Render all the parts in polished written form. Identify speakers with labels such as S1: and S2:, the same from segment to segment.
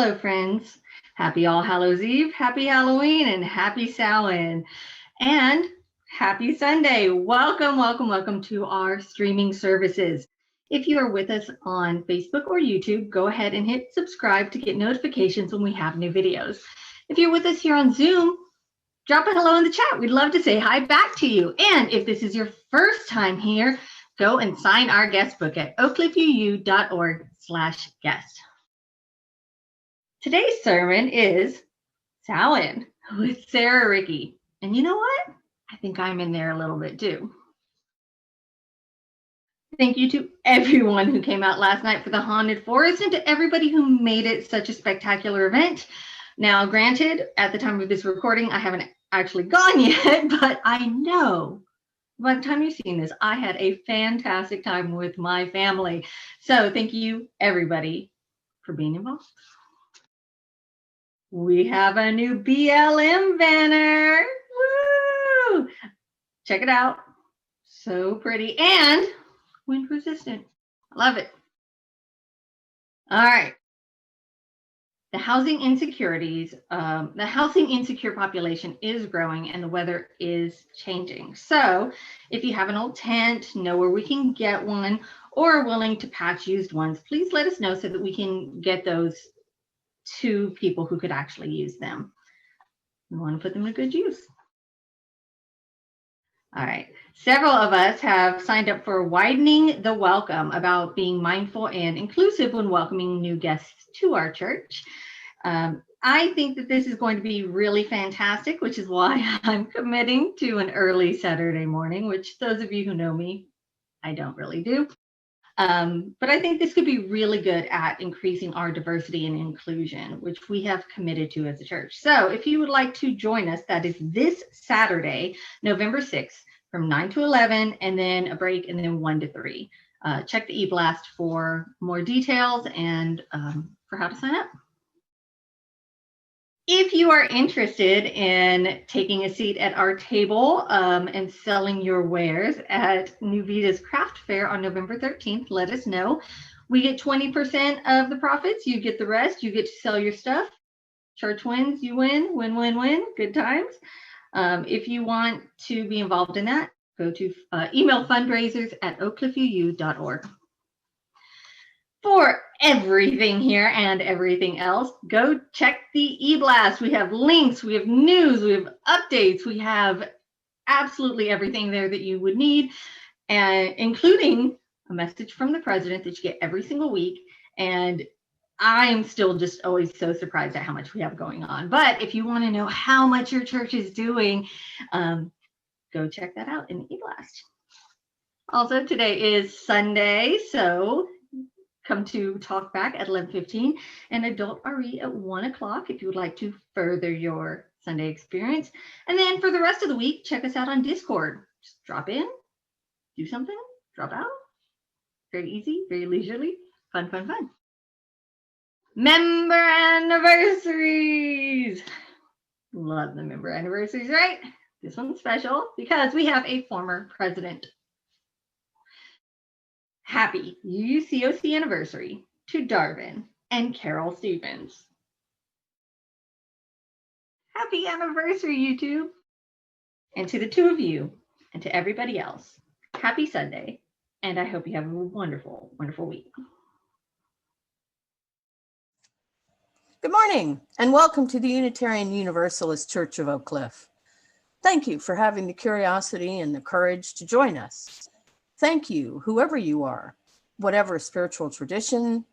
S1: Hello, friends. Happy All Hallows Eve, happy Halloween, and happy Samhain. And happy Sunday. Welcome to our streaming services. If you are with us on Facebook or YouTube, go ahead and hit subscribe to get notifications when we have new videos. If you're with us here on Zoom, drop a hello in the chat. We'd love to say hi back to you. And if this is your first time here, go and sign our guest book at oakcliffuu.org/guest. Today's sermon is Samhain with Sarah Ricke. And you know what? I think I'm in there a little bit too. Thank you to everyone who came out last night for the Haunted Forest and to everybody who made it such a spectacular event. Now, granted, at the time of this recording, I haven't actually gone yet, but I know by the time you've seen this, I had a fantastic time with my family. So thank you, everybody, for being involved. We have a new BLM banner. Woo! Check it out. So pretty and wind resistant. I love it. All right. The housing insecurities, the housing insecure population is growing and the weather is changing. So if you have an old tent, know where we can get one, or are willing to patch used ones, please let us know so that we can get those to people who could actually use them. We want to put them to good use. All right. Several of us have signed up for Widening the Welcome, about being mindful and inclusive when welcoming new guests to our church. I think that this is going to be really fantastic, which is why I'm committing to an early Saturday morning, which those of you who know me, I don't really do. But I think this could be really good at increasing our diversity and inclusion, which we have committed to as a church. So if you would like to join us, that is this Saturday, November 6th, from 9 to 11, and then a break, and then 1 to 3. Check the e-blast for more details and for how to sign up. If you are interested in taking a seat at our table and selling your wares at New Vita's Craft Fair on November 13th, let us know. We get 20% of the profits. You get the rest. You get to sell your stuff. Church wins, you win, win, win, win. Good times. If you want to be involved in that, go to email fundraisers@oakcliffuu.org. For everything here and everything else, go check the e-blast. We have links, we have news, we have updates, we have absolutely everything there that you would need, and including a message from the president that you get every single week. And I am still just always so surprised at how much we have going on. But if you want to know how much your church is doing, go check that out in the e-blast. Also, today is Sunday, so come to Talk Back at 11:15 and Adult RE at 1 o'clock if you would like to further your Sunday experience. And then for the rest of the week, check us out on Discord. Just drop in, do something, drop out. Very easy, very leisurely, fun, fun, fun. Member anniversaries. Love the member anniversaries, right? This one's special because we have a former president. Happy UUCOC anniversary to Darvin and Carol Stevens. Happy anniversary, YouTube. And to the two of you and to everybody else, happy Sunday. And I hope you have a wonderful, wonderful week.
S2: Good morning and welcome to the Unitarian Universalist Church of Oak Cliff. Thank you for having the curiosity and the courage to join us. Thank you, whoever you are, whatever spiritual tradition,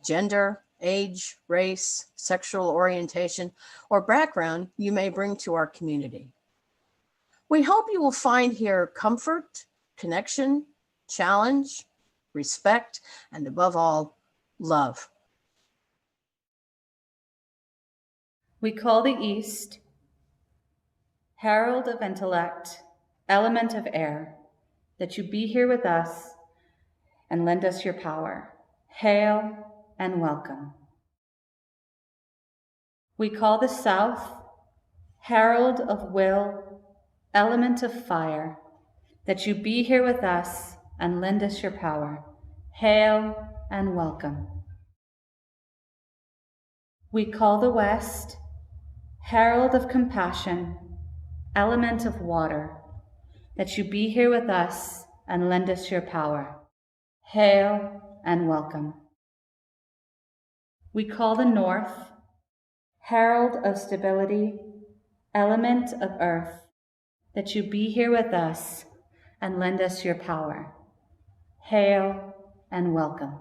S2: gender, age, race, sexual orientation, or background you may bring to our community. We hope you will find here comfort, connection, challenge, respect, and above all, love.
S3: We call the East, herald of intellect, element of air, that you be here with us and lend us your power. Hail and welcome. We call the South, herald of will, element of fire, that you be here with us and lend us your power. Hail and welcome. We call the west, herald of compassion, element of water, that you be here with us and lend us your power. Hail and welcome. We call the north, herald of stability, element of earth, that you be here with us and lend us your power. Hail and welcome.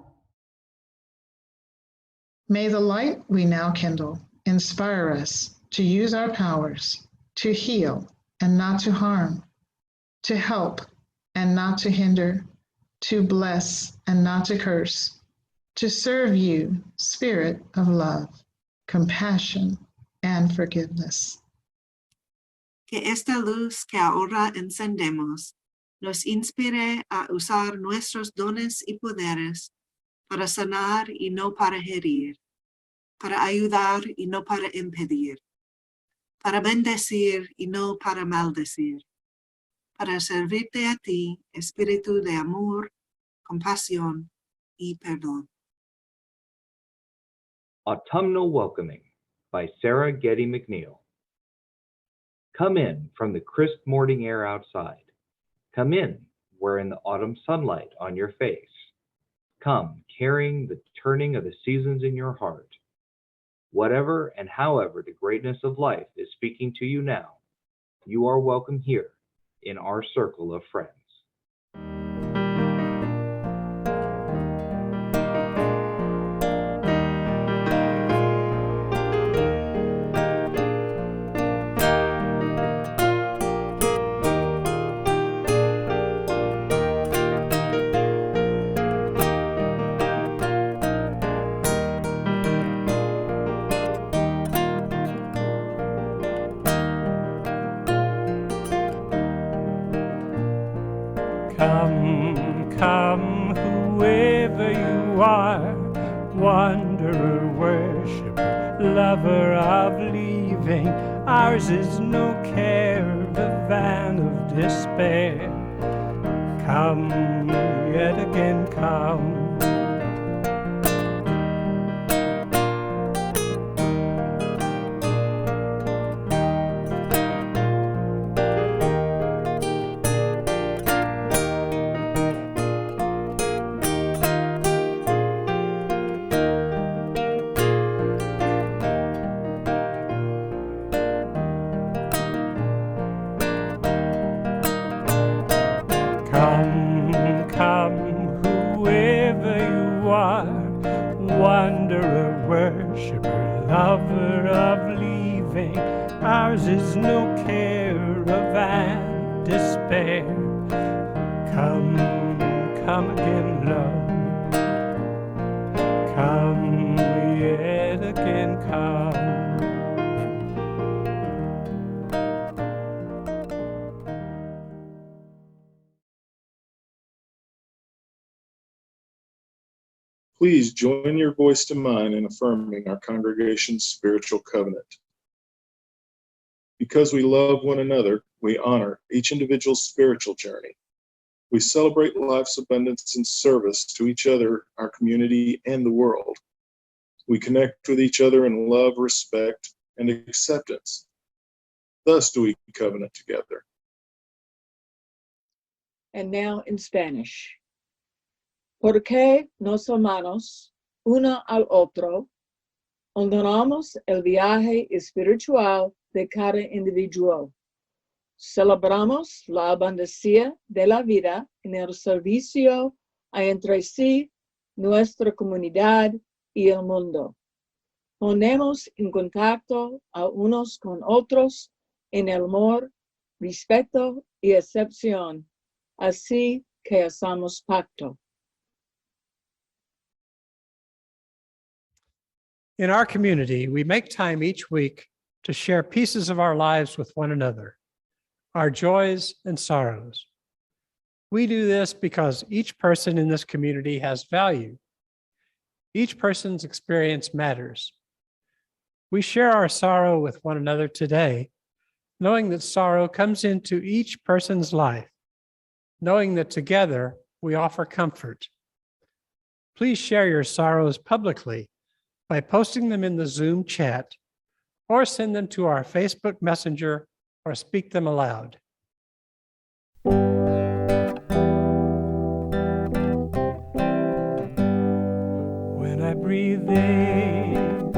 S4: May the light we now kindle inspire us to use our powers to heal and not to harm, to help and not to hinder, to bless and not to curse, to serve you, Spirit of love, compassion, and forgiveness.
S5: Que esta luz que ahora encendemos nos inspire a usar nuestros dones y poderes para sanar y no para herir, para ayudar y no para impedir, para bendecir y no para maldecir, para servirte a ti, espíritu de amor, compasión y perdón.
S6: Autumnal Welcoming by Sarah Getty McNeil. Come in from the crisp morning air outside. Come in wearing the autumn sunlight on your face. Come carrying the turning of the seasons in your heart. Whatever and however the greatness of life is speaking to you now, you are welcome here in our circle of friends.
S7: Come, whoever you are, wanderer, worshiper, lover of leaving. Ours is no caravan of despair. Come, yet again come. Come, whoever you are, wanderer, worshiper, lover of leaving. Ours is no caravan, despair. Come again, love. Come, yet again, come.
S8: Please join your voice to mine in affirming our congregation's spiritual covenant. Because we love one another, we honor each individual's spiritual journey. We celebrate life's abundance and service to each other, our community, and the world. We connect with each other in love, respect, and acceptance. Thus do we covenant together.
S9: And now in Spanish. Porque nos amamos uno al otro, honramos el viaje espiritual de cada individuo. Celebramos la abundancia de la vida en el servicio a entre sí, nuestra comunidad y el mundo. Ponemos en contacto a unos con otros en el amor, respeto y acepción, así que hacemos pacto.
S7: In our community, we make time each week to share pieces of our lives with one another, our joys and sorrows. We do this because each person in this community has value. Each person's experience matters. We share our sorrow with one another today, knowing that sorrow comes into each person's life, knowing that together we offer comfort. Please share your sorrows publicly by posting them in the Zoom chat or send them to our Facebook Messenger or speak them aloud. When I breathe in,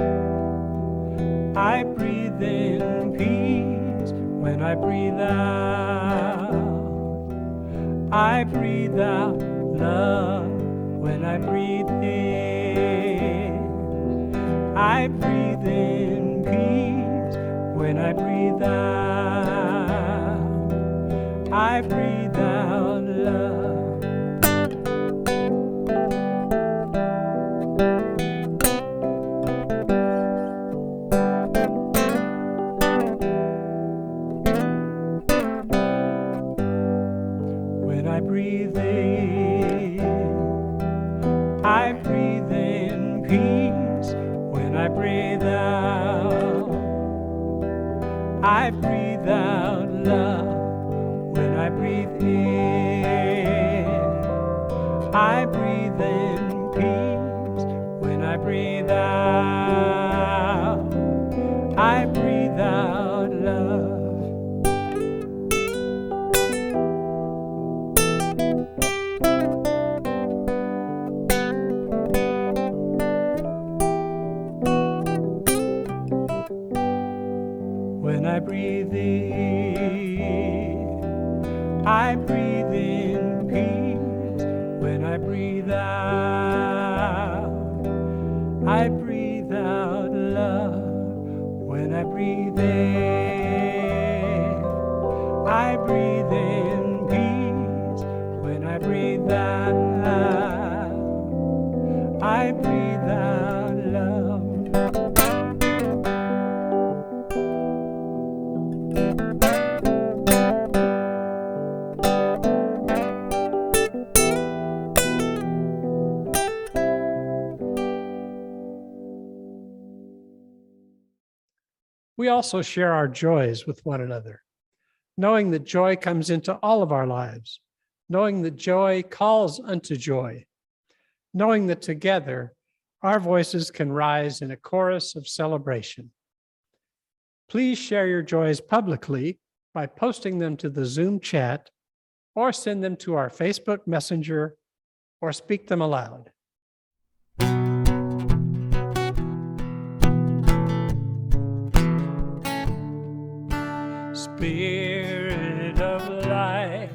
S7: I breathe in peace. When I breathe out, I breathe out love. When I breathe in, I breathe in peace. When I breathe out, I breathe out love. When I breathe in, I breathe in peace. When I breathe out, I breathe out love. When I breathe in, I breathe in peace. When I breathe out, I breathe out love. When I breathe in, I breathe in peace. When I breathe out, I breathe out love. When I breathe in, I breathe in peace. When I breathe out, I breathe out love. We also share our joys with one another, knowing that joy comes into all of our lives, knowing that joy calls unto joy, knowing that together our voices can rise in a chorus of celebration. Please share your joys publicly by posting them to the Zoom chat or send them to our Facebook Messenger or speak them aloud. Spirit of life,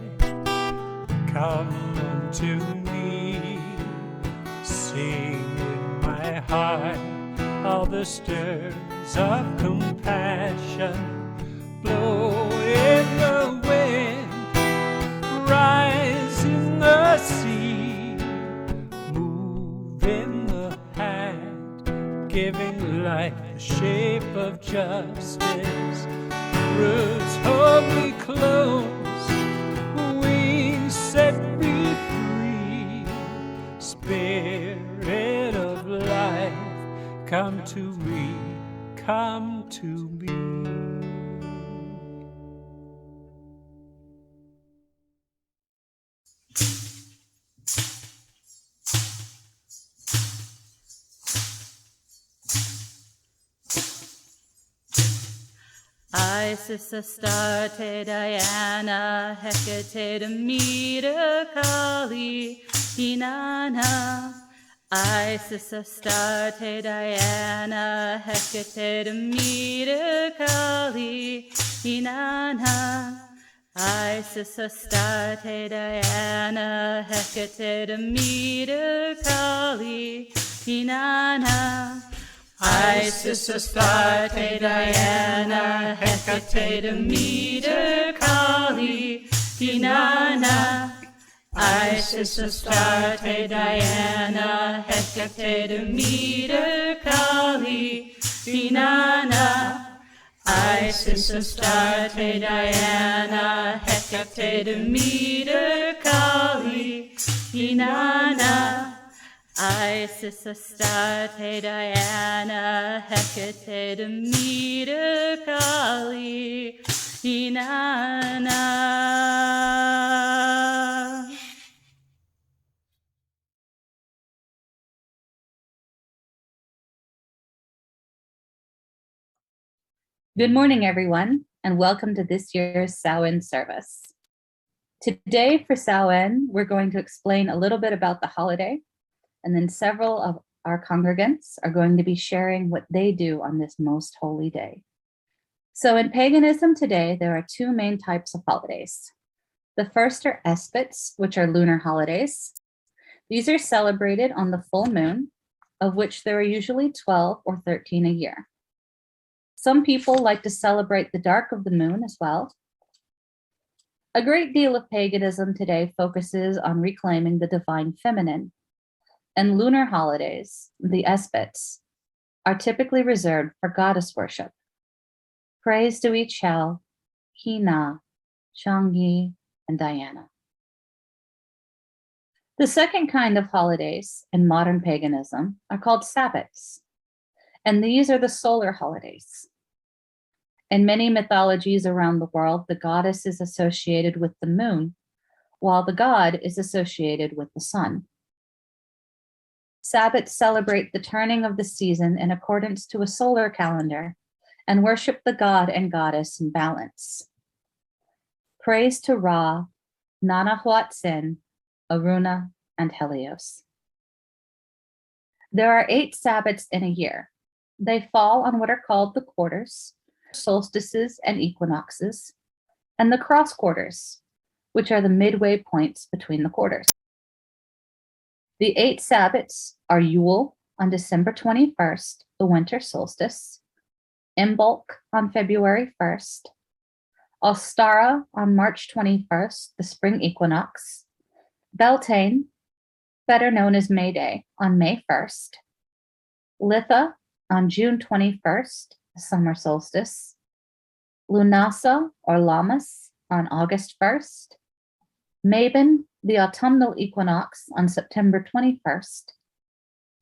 S7: come unto me. Sing in my heart all the stirs of compassion. Blow in the wind, rise in the sea, move in the hand, giving life the shape of justice. Roots hold me close, wings set me free. Spirit of life, come to me, come to me.
S3: Isis, Astarte, Diana, Hecate, Demeter, Kali, Inanna. Isis, Astarte, Diana, Hecate, Demeter, Kali, Inanna. Isis, Astarte, Diana, Hecate, Demeter, Kali, Inanna. Isis, Astarte, Diana, Hecate, Demeter, Kali, Inanna. Isis, Astarte, Diana, Hecate, Demeter, Kali, Inanna. Isis, Astarte, Diana, Hecate, Demeter, Kali, Inanna. Isis, Astarte, Diana, Hecate, Demeter, Kali, Inanna. Good morning, everyone, and welcome to this year's Samhain service. Today for Samhain, we're going to explain a little bit about the holiday, and then several of our congregants are going to be sharing what they do on this most holy day. So in paganism today, there are two main types of holidays. The first are esbats, which are lunar holidays. These are celebrated on the full moon, of which there are usually 12 or 13 a year. Some people like to celebrate the dark of the moon as well. A great deal of paganism today focuses on reclaiming the divine feminine, and lunar holidays, the esbats, are typically reserved for goddess worship. Praise to each Hel, Hina, Shangi, and Diana. The second kind of holidays in modern paganism are called sabbats, and these are the solar holidays. In many mythologies around the world, the goddess is associated with the moon, while the god is associated with the sun. Sabbats celebrate the turning of the season in accordance to a solar calendar and worship the god and goddess in balance. Praise to Ra, Nanahuatzin, Aruna, and Helios. There are 8 sabbats in a year. They fall on what are called the quarters, solstices and equinoxes, and the cross quarters, which are the midway points between the quarters. The 8 sabbats are Yule on December 21st, the winter solstice, Imbolc on February 1st, Ostara on March 21st, the spring equinox, Beltane, better known as May Day, on May 1st, Litha on June 21st, the summer solstice, Lunasa or Lammas on August 1st, Mabon, the autumnal equinox on September 21st,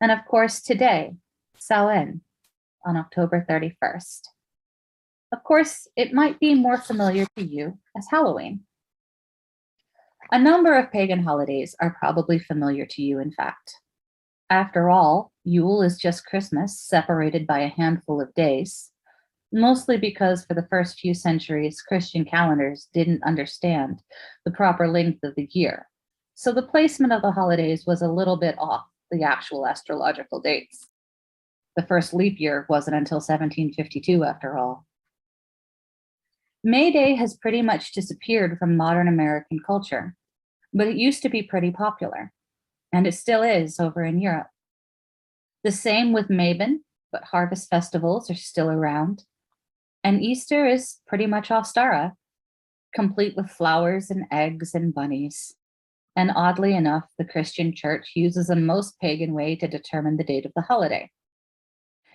S3: and of course today, Samhain on October 31st. Of course, it might be more familiar to you as Halloween. A number of pagan holidays are probably familiar to you, in fact. After all, Yule is just Christmas separated by a handful of days, mostly because for the first few centuries, Christian calendars didn't understand the proper length of the year. So the placement of the holidays was a little bit off the actual astrological dates. The first leap year wasn't until 1752, after all. May Day has pretty much disappeared from modern American culture, but it used to be pretty popular, and it still is over in Europe. The same with Mabon, but harvest festivals are still around, and Easter is pretty much Ostara, complete with flowers and eggs and bunnies. And oddly enough, the Christian church uses a most pagan way to determine the date of the holiday.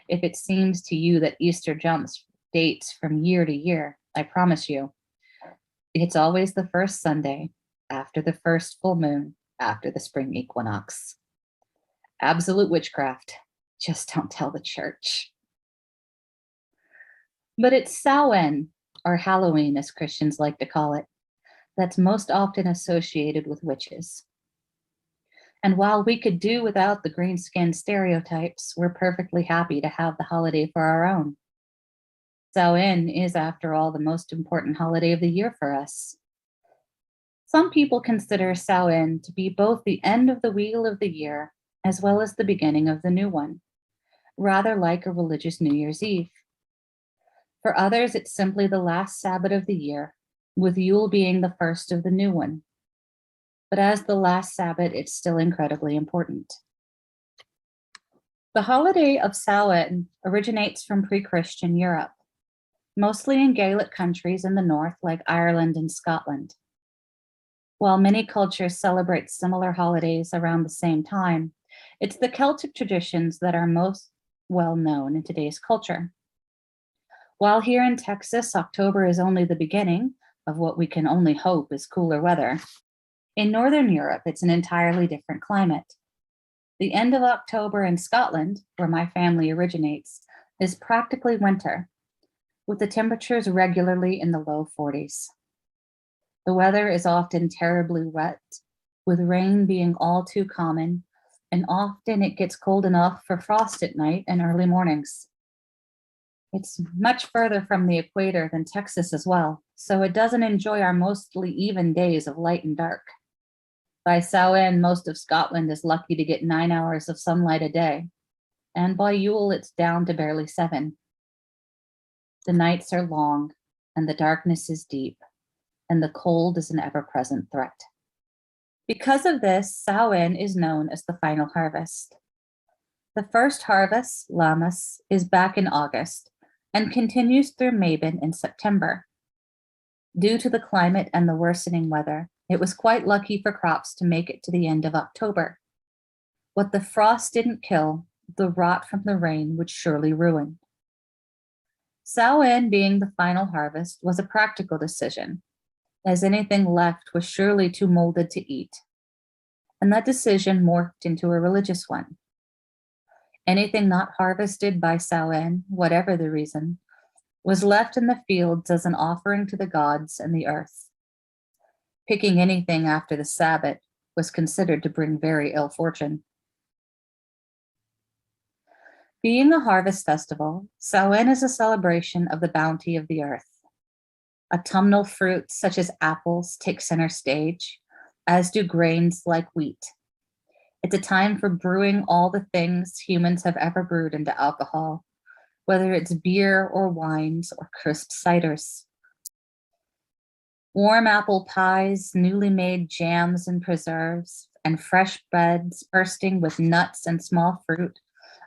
S3: If it seems to you that Easter jumps dates from year to year, I promise you, it's always the first Sunday after the first full moon after the spring equinox. Absolute witchcraft. Just don't tell the church. But it's Samhain, or Halloween as Christians like to call it, that's most often associated with witches. And while we could do without the green-skinned stereotypes, we're perfectly happy to have the holiday for our own. Samhain is, after all, the most important holiday of the year for us. Some people consider Samhain to be both the end of the wheel of the year as well as the beginning of the new one, rather like a religious New Year's Eve. For others, it's simply the last Sabbath of the year, with Yule being the first of the new one. But as the last Sabbath, it's still incredibly important. The holiday of Samhain originates from pre-Christian Europe, mostly in Gaelic countries in the north like Ireland and Scotland. While many cultures celebrate similar holidays around the same time, it's the Celtic traditions that are most well known in today's culture. While here in Texas, October is only the beginning of what we can only hope is cooler weather, in Northern Europe, it's an entirely different climate. The end of October in Scotland, where my family originates, is practically winter, with the temperatures regularly in the low 40s. The weather is often terribly wet, with rain being all too common, and often it gets cold enough for frost at night and early mornings. It's much further from the equator than Texas as well, so it doesn't enjoy our mostly even days of light and dark. By Samhain, most of Scotland is lucky to get 9 hours of sunlight a day, and by Yule, it's down to barely 7. The nights are long, and the darkness is deep, and the cold is an ever-present threat. Because of this, Samhain is known as the final harvest. The first harvest, Lammas, is back in August and continues through Mabon in September. Due to the climate and the worsening weather, it was quite lucky for crops to make it to the end of October. What the frost didn't kill, the rot from the rain would surely ruin. Samhain being the final harvest was a practical decision, as anything left was surely too molded to eat. And that decision morphed into a religious one. Anything not harvested by Samhain, whatever the reason, was left in the fields as an offering to the gods and the earth. Picking anything after the Sabbath was considered to bring very ill fortune. Being a harvest festival, Samhain is a celebration of the bounty of the earth. Autumnal fruits such as apples take center stage, as do grains like wheat. It's a time for brewing all the things humans have ever brewed into alcohol, whether it's beer or wines or crisp ciders. Warm apple pies, newly made jams and preserves, and fresh breads bursting with nuts and small fruit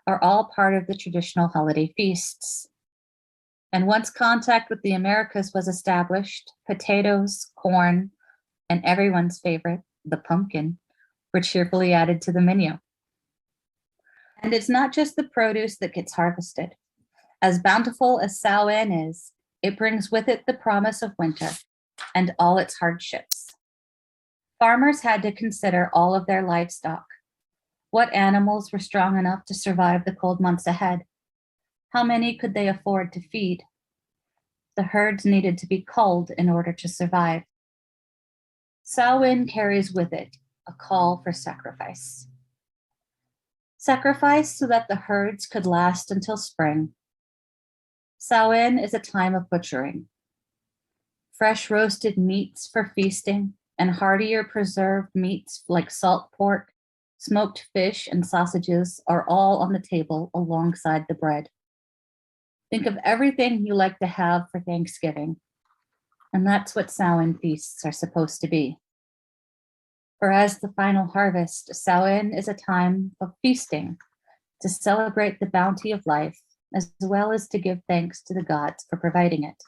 S3: are all part of the traditional holiday feasts. And once contact with the Americas was established, potatoes, corn, and everyone's favorite, the pumpkin, were cheerfully added to the menu. And it's not just the produce that gets harvested. As bountiful as Samhain is, it brings with it the promise of winter and all its hardships. Farmers had to consider all of their livestock. What animals were strong enough to survive the cold months ahead? How many could they afford to feed? The herds needed to be culled in order to survive. Samhain carries with it a call for sacrifice. Sacrifice so that the herds could last until spring. Samhain is a time of butchering. Fresh roasted meats for feasting and heartier preserved meats like salt pork, smoked fish, and sausages are all on the table alongside the bread. Think of everything you like to have for Thanksgiving, and that's what Samhain feasts are supposed to be. For as the final harvest, Samhain is a time of feasting to celebrate the bounty of life, as well as to give thanks to the gods for providing it.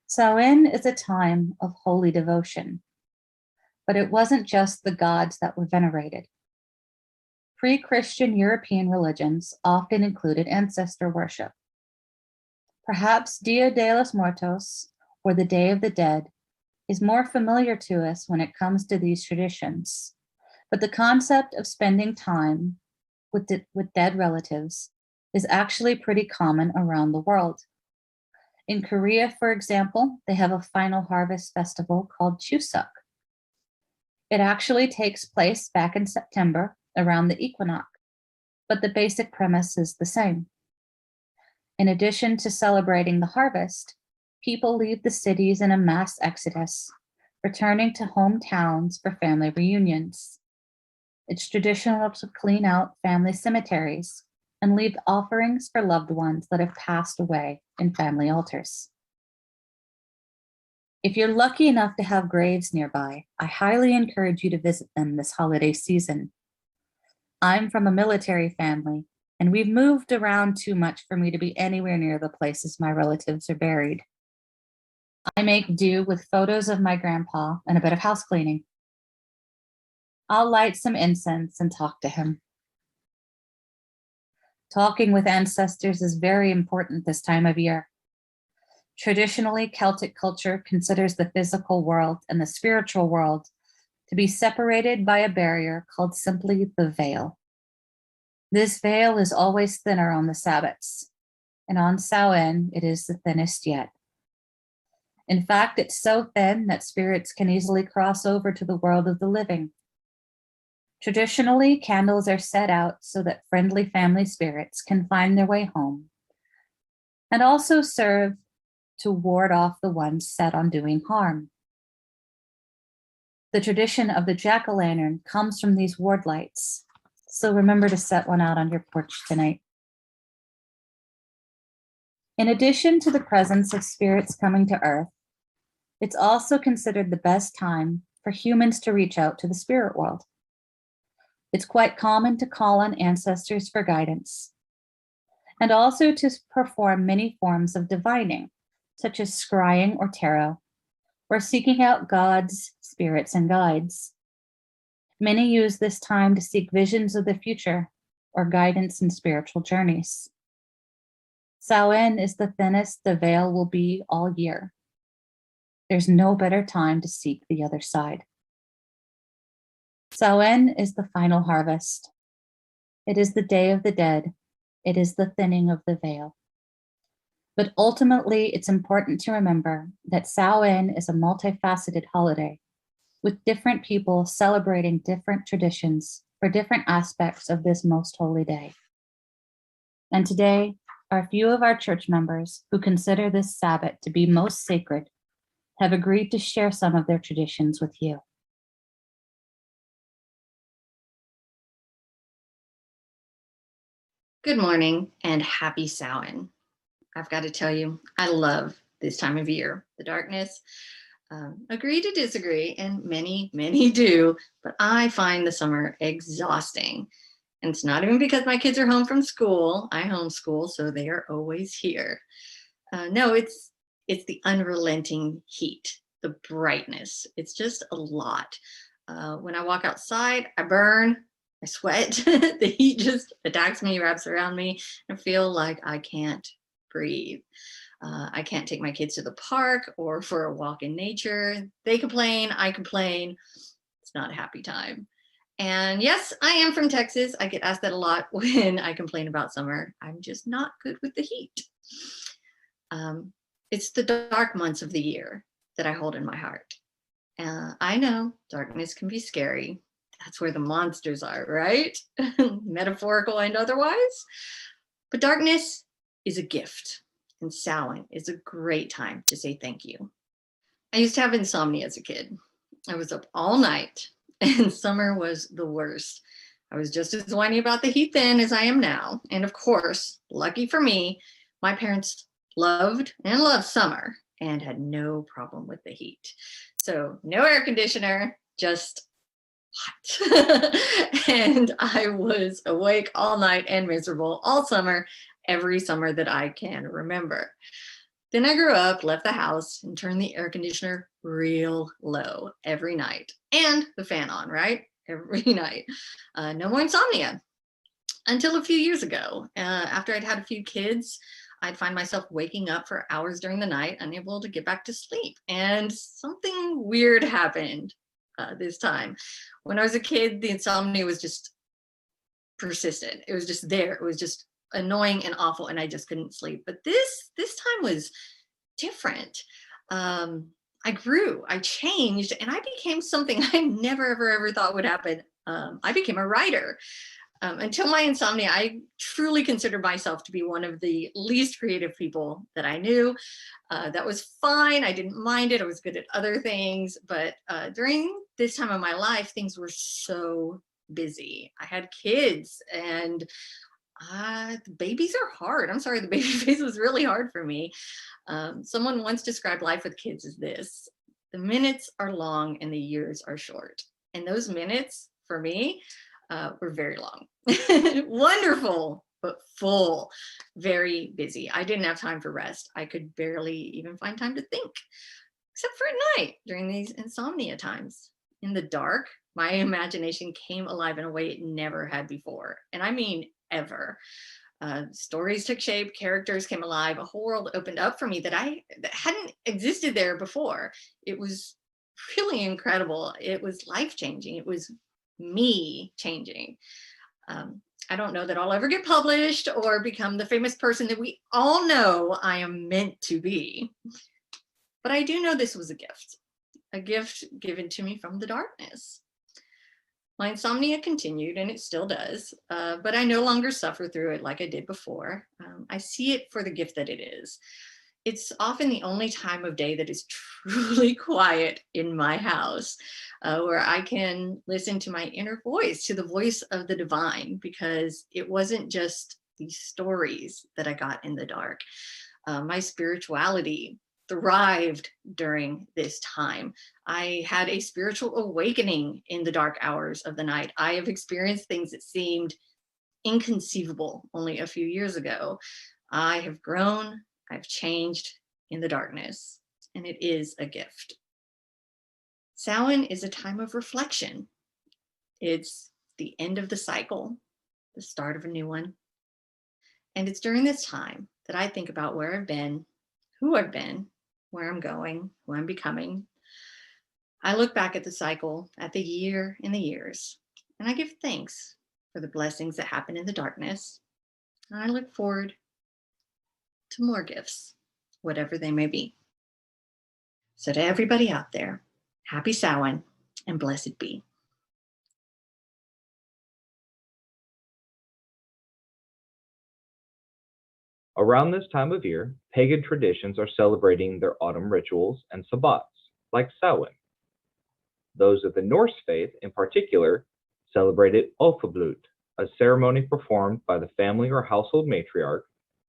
S3: Samhain is a time of holy devotion, but it wasn't just the gods that were venerated. Pre-Christian European religions often included ancestor worship. Perhaps Dia de los Muertos, or the Day of the Dead, is more familiar to us when it comes to these traditions, but the concept of spending time with dead relatives is actually pretty common around the world. In Korea, for example, they have a final harvest festival called Chuseok. It actually takes place back in September around the equinox, but the basic premise is the same. In addition to celebrating the harvest, people leave the cities in a mass exodus, returning to hometowns for family reunions. It's traditional to clean out family cemeteries and leave offerings for loved ones that have passed away in family altars. If you're lucky enough to have graves nearby, I highly encourage you to visit them this holiday season. I'm from a military family, and we've moved around too much for me to be anywhere near the places my relatives are buried. I make do with photos of my grandpa and a bit of house cleaning. I'll light some incense and talk to him. Talking with ancestors is very important this time of year. Traditionally, Celtic culture considers the physical world and the spiritual world to be separated by a barrier called simply the veil. This veil is always thinner on the Sabbaths, and on Samhain, it is the thinnest yet. In fact, it's so thin that spirits can easily cross over to the world of the living. Traditionally, candles are set out so that friendly family spirits can find their way home, and also serve to ward off the ones set on doing harm. The tradition of the jack-o'-lantern comes from these ward lights, so remember to set one out on your porch tonight. In addition to the presence of spirits coming to Earth, it's also considered the best time for humans to reach out to the spirit world. It's quite common to call on ancestors for guidance, and also to perform many forms of divining, such as scrying or tarot, or seeking out gods, spirits, and guides. Many use this time to seek visions of the future or guidance in spiritual journeys. Samhain is the thinnest the veil will be all year. There's no better time to seek the other side. Samhain is the final harvest. It is the Day of the Dead. It is the thinning of the veil. But ultimately, it's important to remember that Samhain is a multifaceted holiday, with different people celebrating different traditions for different aspects of this most holy day. And today, a few of our church members who consider this Sabbath to be most sacred have agreed to share some of their traditions with you.
S1: Good morning and happy Samhain. I've got to tell you, I love this time of year. The darkness, agree to disagree, and many do, but I find the summer exhausting. And it's not even because my kids are home from school. I homeschool, so they are always here. No, it's the unrelenting heat, the brightness. It's just a lot. When I walk outside, I burn, I sweat. The heat just attacks me, wraps around me. I feel like I can't breathe. I can't take my kids to the park or for a walk in nature. They complain, I complain. It's not a happy time. And yes, I am from Texas. I get asked that a lot when I complain about summer. I'm just not good with the heat. It's the dark months of the year that I hold in my heart. I know darkness can be scary. That's where the monsters are, right? Metaphorical and otherwise. But darkness is a gift, and Samhain is a great time to say thank you. I used to have insomnia as a kid. I was up all night, and summer was the worst. I was just as whiny about the heat then as I am now. And of course, lucky for me, my parents loved and love summer and had no problem with the heat. So no air conditioner, just hot. And I was awake all night and miserable all summer, every summer that I can remember. Then I grew up, left the house, and turned the air conditioner real low every night. And the fan on, right? Every night. No more insomnia. Until a few years ago, after I'd had a few kids, I'd find myself waking up for hours during the night, unable to get back to sleep. And something weird happened this time. When I was a kid, the insomnia was just persistent. It was just there. It was just annoying and awful, and I just couldn't sleep. But this time was different. I grew, I changed, and I became something I never, ever thought would happen. I became a writer. Until my insomnia, I truly considered myself to be one of the least creative people that I knew. That was fine. I didn't mind it. I was good at other things. But during this time of my life, things were so busy. I had kids, and the babies are hard. I'm sorry, the baby phase was really hard for me. Someone once described life with kids as this: the minutes are long and the years are short. And those minutes for me were very long. Wonderful, but full, very busy. I didn't have time for rest. I could barely even find time to think, except for at night during these insomnia times. In the dark, my imagination came alive in a way it never had before. And I mean ever. Stories took shape, characters came alive, a whole world opened up for me that hadn't existed there before. It was really incredible. It was life-changing. It was me changing. I don't know that I'll ever get published or become the famous person that we all know I am meant to be. But I do know this was a gift given to me from the darkness.
S10: My insomnia continued, and it still does, but I no longer suffer through it like I did before. I see it for the gift that it is. It's often the only time of day that is truly quiet in my house, where I can listen to my inner voice, to the voice of the divine, because it wasn't just these stories that I got in the dark. My spirituality thrived during this time. I had a spiritual awakening in the dark hours of the night. I have experienced things that seemed inconceivable only a few years ago. I have grown, I've changed in the darkness, and it is a gift. Samhain is a time of reflection. It's the end of the cycle, the start of a new one. And it's during this time that I think about where I've been, who I've been, where I'm going, who I'm becoming. I look back at the cycle, at the year and the years, and I give thanks for the blessings that happen in the darkness. And I look forward to more gifts, whatever they may be. So to everybody out there, happy Samhain and blessed be.
S6: Around this time of year, pagan traditions are celebrating their autumn rituals and sabbats, like Samhain. Those of the Norse faith, in particular, celebrated Óðflugt, a ceremony performed by the family or household matriarch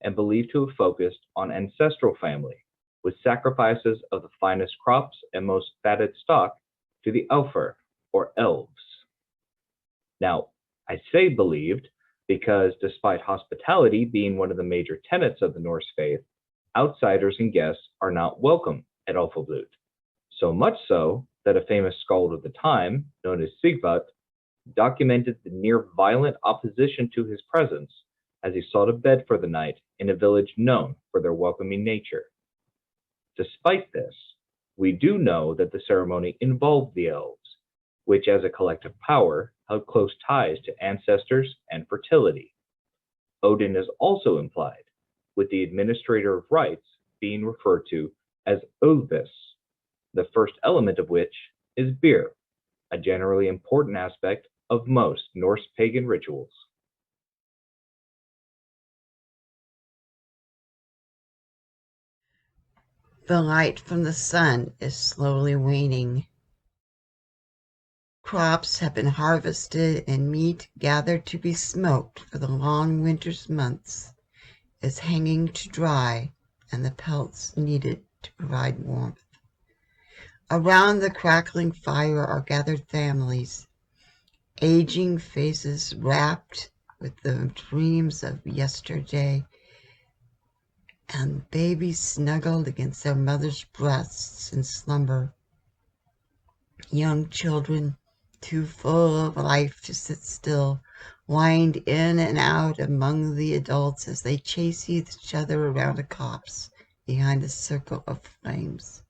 S6: and believed to have focused on ancestral family, with sacrifices of the finest crops and most fatted stock to the Alfar, or elves. Now, I say believed because despite hospitality being one of the major tenets of the Norse faith, outsiders and guests are not welcome at Óðflugt. So much so that a famous skald of the time, known as Sigvat, documented the near violent opposition to his presence as he sought a bed for the night in a village known for their welcoming nature. Despite this, we do know that the ceremony involved the elves, which as a collective power held close ties to ancestors and fertility. Odin is also implied, with the administrator of rites being referred to as Odvis, the first element of which is beer, a generally important aspect of most Norse pagan rituals.
S11: The light from the sun is slowly waning. Crops have been harvested and meat gathered to be smoked for the long winter's months is hanging to dry, and the pelts needed to provide warmth. Around the crackling fire are gathered families, aging faces wrapped with the dreams of yesterday, and babies snuggled against their mother's breasts in slumber. Young children, too full of life to sit still, wind in and out among the adults as they chase each other around a copse behind a circle of flames.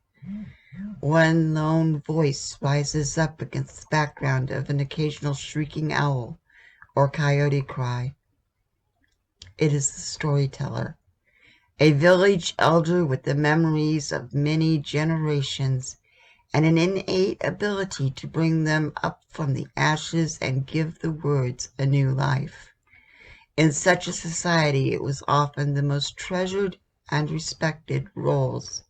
S11: One lone voice rises up against the background of an occasional shrieking owl or coyote cry. It is the storyteller, a village elder with the memories of many generations and an innate ability to bring them up from the ashes and give the words a new life. In such a society, it was often the most treasured and respected roles.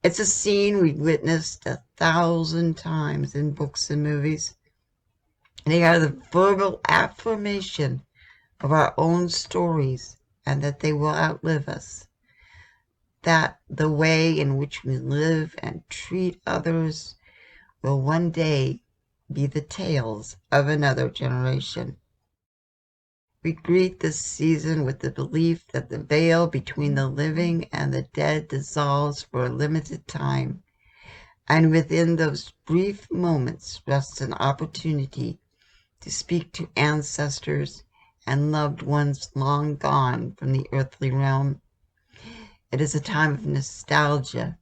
S11: It's a scene we've witnessed 1,000 times in books and movies. They are the verbal affirmation of our own stories and that they will outlive us. That the way in which we live and treat others will one day be the tales of another generation. We greet this season with the belief that the veil between the living and the dead dissolves for a limited time, and within those brief moments rests an opportunity to speak to ancestors and loved ones long gone from the earthly realm. It is a time of nostalgia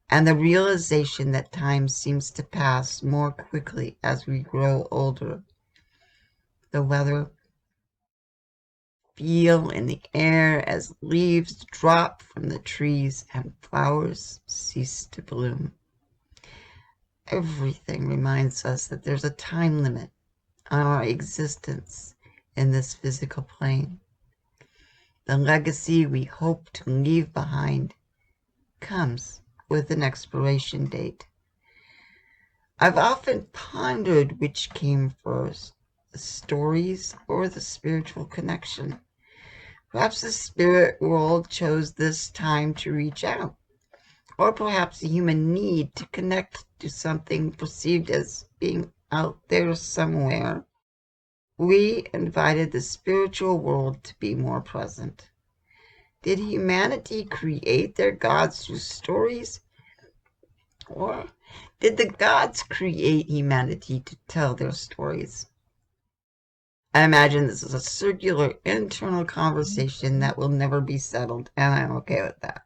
S11: and the realization that time seems to pass more quickly as we grow older. The weather, feel in the air as leaves drop from the trees and flowers cease to bloom. Everything reminds us that there's a time limit on our existence in this physical plane. The legacy we hope to leave behind comes with an expiration date. I've often pondered which came first, the stories or the spiritual connection. Perhaps the spirit world chose this time to reach out, or perhaps the human need to connect to something perceived as being out there somewhere. We invited the spiritual world to be more present. Did humanity create their gods through stories? Or did the gods create humanity to tell their stories? I imagine this is a circular internal conversation that will never be settled, and I'm okay with that.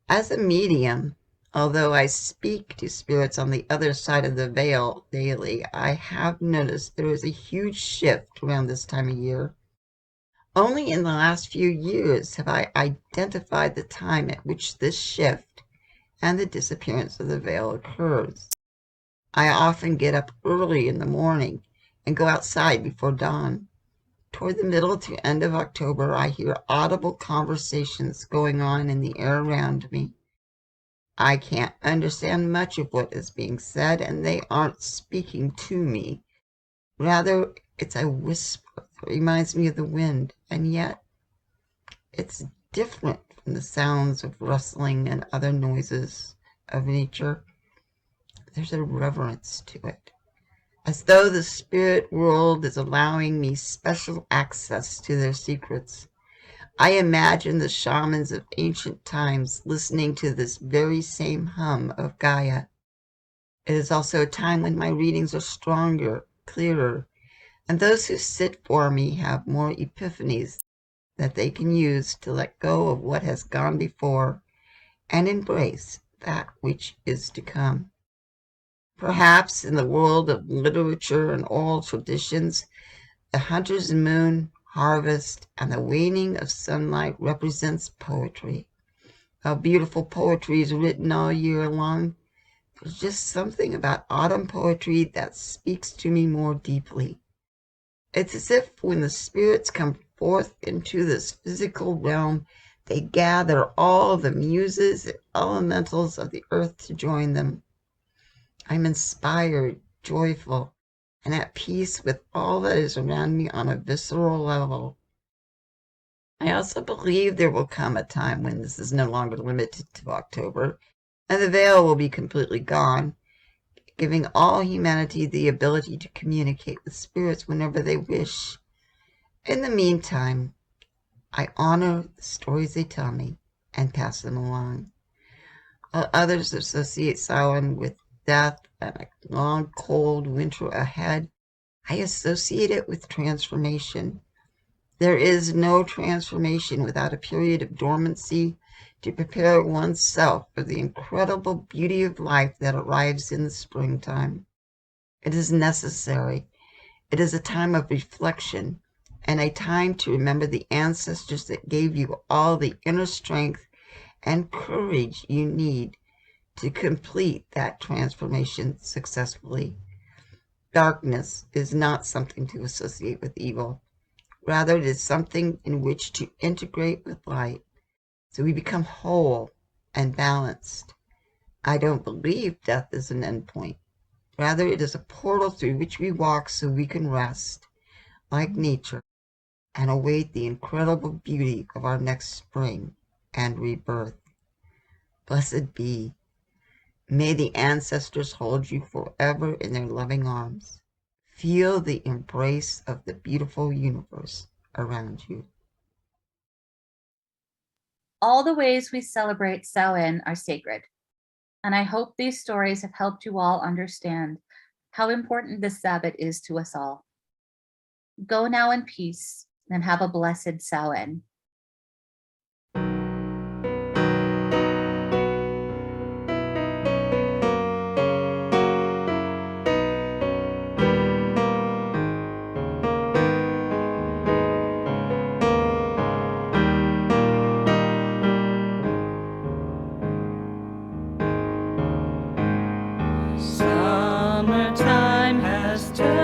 S11: As a medium, although I speak to spirits on the other side of the veil daily, I have noticed there is a huge shift around this time of year. Only in the last few years have I identified the time at which this shift and the disappearance of the veil occurs. I often get up early in the morning and go outside before dawn. Toward the middle to end of October, I hear audible conversations going on in the air around me. I can't understand much of what is being said, and they aren't speaking to me. Rather, it's a whisper that reminds me of the wind, and yet it's different from the sounds of rustling and other noises of nature. There's a reverence to it, as though the spirit world is allowing me special access to their secrets. I imagine the shamans of ancient times listening to this very same hum of Gaia. It is also a time when my readings are stronger, clearer, and those who sit for me have more epiphanies that they can use to let go of what has gone before and embrace that which is to come. Perhaps in the world of literature and oral traditions, the hunter's moon, harvest, and the waning of sunlight represents poetry. While beautiful poetry is written all year long, there's just something about autumn poetry that speaks to me more deeply. It's as if when the spirits come forth into this physical realm, they gather all the muses and elementals of the earth to join them. I'm inspired, joyful, and at peace with all that is around me on a visceral level. I also believe there will come a time when this is no longer limited to October, and the veil will be completely gone, giving all humanity the ability to communicate with spirits whenever they wish. In the meantime, I honor the stories they tell me and pass them along. While others associate Samhain with death and a long, cold winter ahead, I associate it with transformation. There is no transformation without a period of dormancy to prepare oneself for the incredible beauty of life that arrives in the springtime. It is necessary. It is a time of reflection and a time to remember the ancestors that gave you all the inner strength and courage you need to complete that transformation successfully. Darkness is not something to associate with evil. Rather, it is something in which to integrate with light, so we become whole and balanced. I don't believe death is an endpoint. Rather, it is a portal through which we walk so we can rest, like nature, and await the incredible beauty of our next spring and rebirth. Blessed be. May the ancestors hold you forever in their loving arms. Feel the embrace of the beautiful universe around you.
S3: All the ways we celebrate Samhain are sacred, and I hope these stories have helped you all understand how important this Sabbath is to us all. Go now in peace and have a blessed Samhain.
S12: Summertime has turned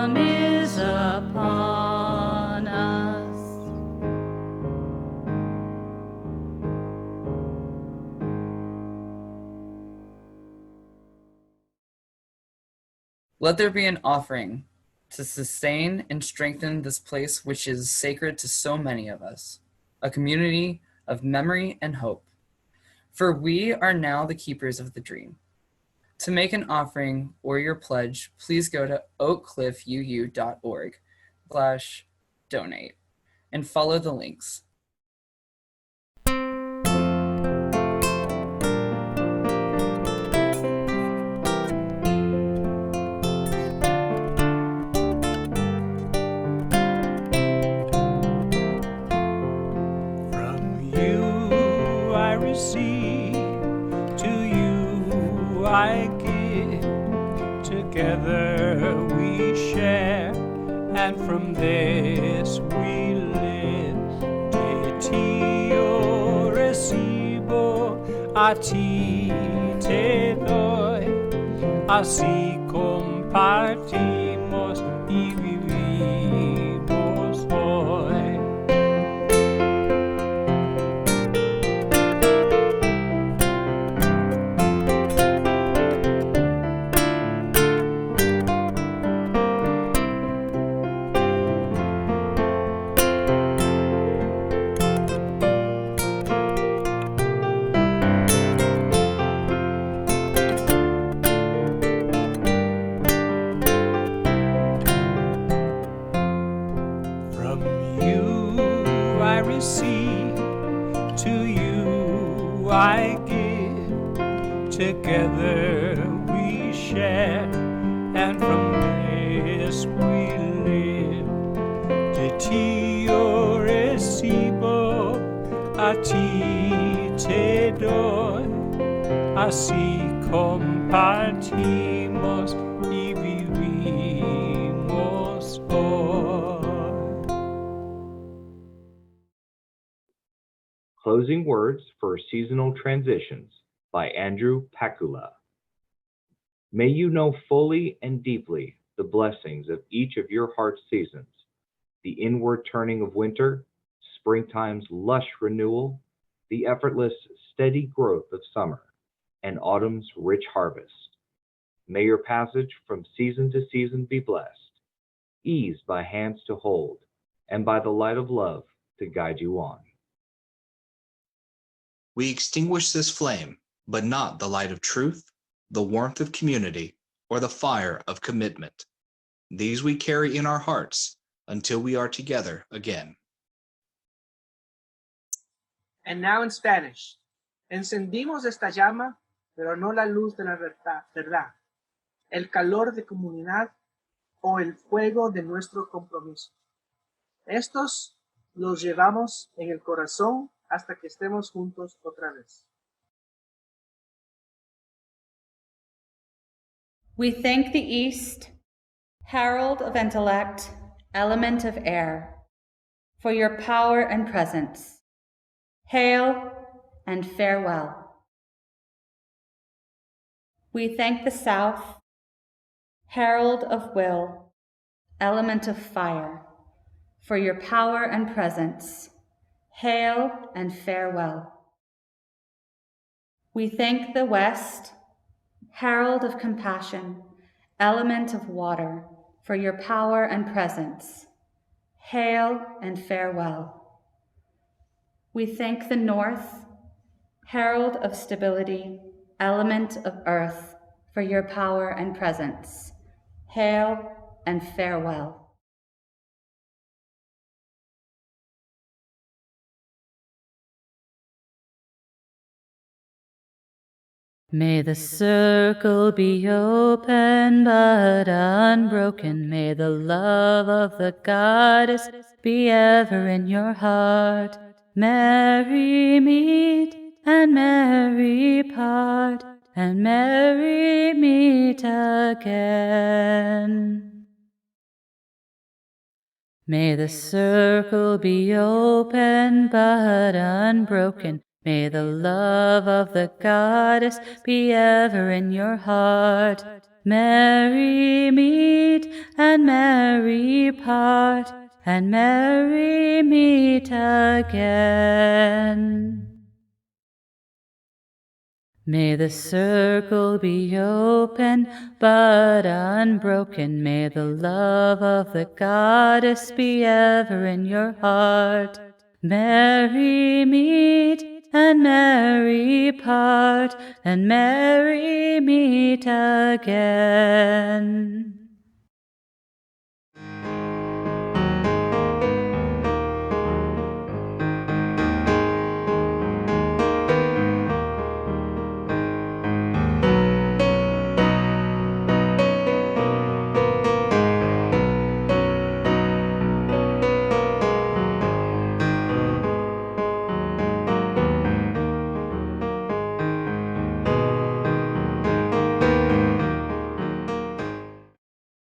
S3: autumn is upon us.
S12: Let there be an offering to sustain and strengthen this place which is sacred to so many of us, a community of memory and hope. For we are now the keepers of the dream. To make an offering or your pledge, please go to oakcliffuu.org/donate and follow the links.
S13: From you I receive, to you I give. Together we share, and from this we live. De ti yo recibo, a ti te doy, así compartimos y vivimos hoy. From you I receive, to you I give. Together we share, and from this we live. De ti yo recibo, a ti te doy, así compartimos y vivimos hoy.
S6: Closing words for seasonal transitions by Andrew Pakula. May you know fully and deeply the blessings of each of your heart's seasons, the inward turning of winter, springtime's lush renewal, the effortless, steady growth of summer, and autumn's rich harvest. May your passage from season to season be blessed, eased by hands to hold, and by the light of love to guide you on.
S14: We extinguish this flame, but not the light of truth, the warmth of community, or the fire of commitment. These we carry in our hearts until we are together again.
S15: And now in Spanish. Encendimos esta llama, pero no la luz de la verdad, el calor de comunidad o el fuego de nuestro compromiso. Estos los llevamos en el corazón hasta que estemos juntos otra vez.
S3: We thank the East, herald of intellect, element of air, for your power and presence. Hail and farewell. We thank the South, herald of will, element of fire, for your power and presence. Hail and farewell. We thank the West, herald of compassion, element of water, for your power and presence. Hail and farewell. We thank the North, herald of stability, element of earth, for your power and presence. Hail and farewell. May the circle be open but unbroken. May the love of the goddess be ever in your heart. Merry meet and merry part, and merry meet again. May the circle be open but unbroken. May the love of the goddess be ever in your heart. Merry meet and merry part, and merry meet again. May the circle be open but unbroken. May the love of the goddess be ever in your heart. Merry meet and merry part, and merry meet again.